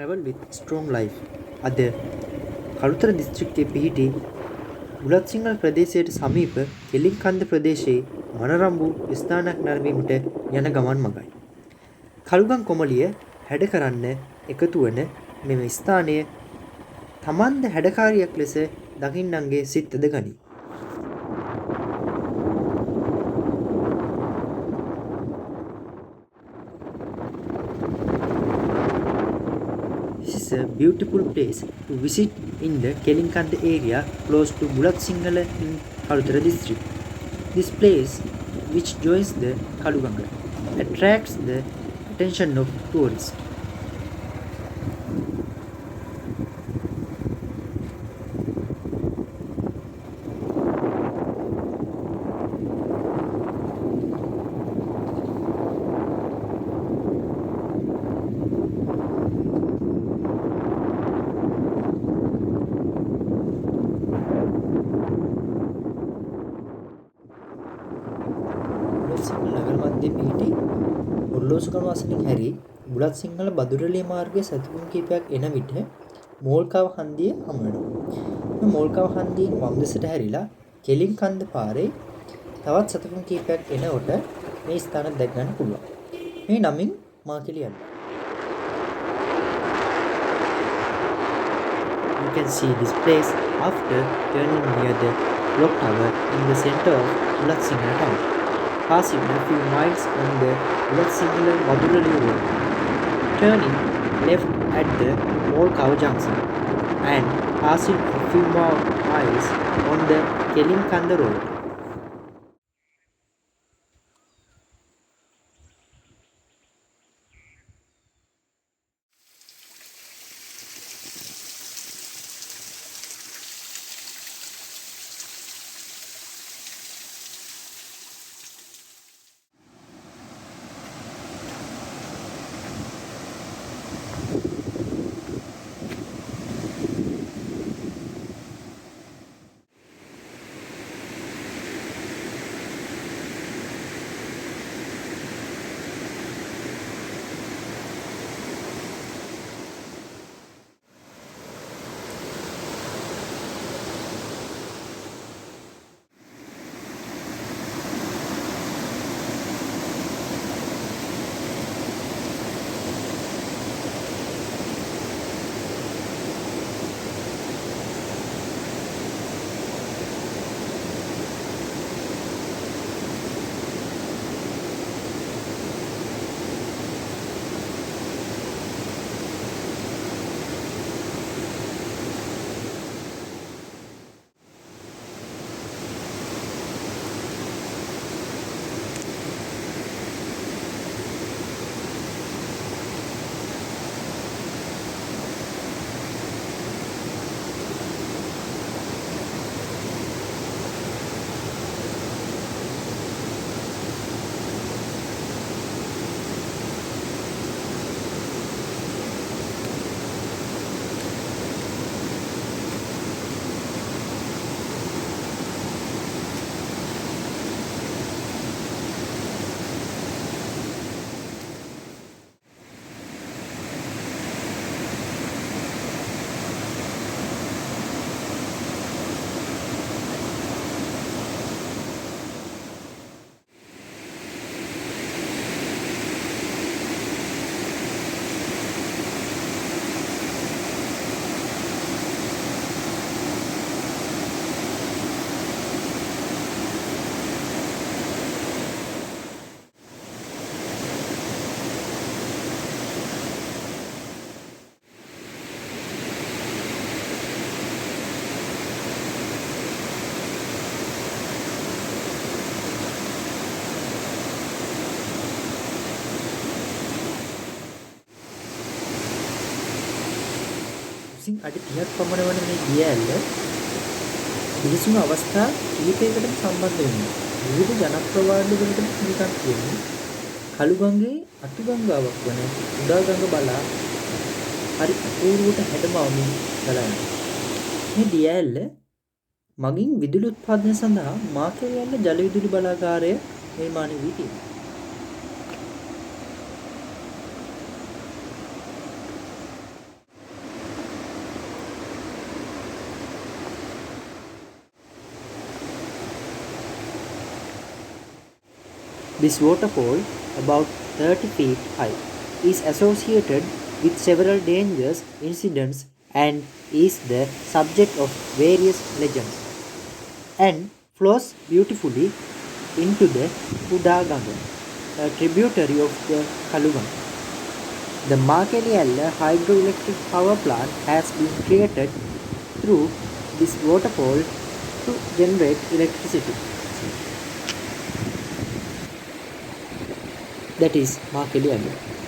travel with strong life. අද කළුතර දිස්ත්‍රික්කයේ පිහිටි බුලත් සිංහල ප්‍රදේශයට සමීප කෙලින්කන්ද ප්‍රදේශයේ මනරම් වූ ස්ථානයක් නැරඹීමට යන ගමන් මගයි. කළුගම් කොමලිය හැඩ කරන්න එකතු වන මෙම ස්ථානය තමන්ද හැඩකාරියක් ලෙස දකින්නන්ගේ සිත්ද ගනී. This is a beautiful place to visit in the Kelinkanda area close to Bulat Sinhala in Kalutara district. This place, which joins the Kaluganga, attracts the attention of tourists. බුලත් සිංහල නගර මැදේ පිහිටි ඔරලෝසුකම අසලින් හැරී බුලත් සිංහල බදුරලිය මාර්ගයේ සතිපුන් කිහිපයක් එන විට මෝල්කාව හන්දිය හමු වෙනවා. මේ මෝල්කාව හන්දියෙන් වම් දෙසට හැරිලා කෙලින්කන්ද පාරේ තවත් සතිපුන් කිහිපයක් එනකොට මේ ස්ථාන දැක ගන්න පුළුවන්. මේ නමින් මාකෙලිය යනවා. You can see this place after turning near the clock tower in the center of Bulat Sinhala town. Passing a few miles on the Bulat Sinhala Madurali road, turning left at the Molkawa junction, and passing a few more miles on the Kelinkanda road. විසින් අඩි 30ක් පමණ වන මේ දිය ඇල්ල පිවිසුණු අවස්ථා කිහිපයකටම සම්බන්ධ වෙනවා. විවිධ ජනප්‍රවාද වලට පිළිකම් කියන්නේ කළුගඟේ අතුගංගාවක් වන උදාගඟ බලා හරි අපූර්වට හැඩමවමින් ගලනවා. මේ දිය ඇල්ල මගින් විදුලි උත්පාදනය සඳහා මාකේරියල්ල ජල විදුලි බලාගාරය නිර්මාණය වී තිබේ. This waterfall, about 30 feet high, is associated with several dangerous incidents and is the subject of various legends, and flows beautifully into the Udaganga, a tributary of the Kaluganga. The Makelialla hydroelectric power plant has been created through this waterfall to generate electricity. That is Makelialla.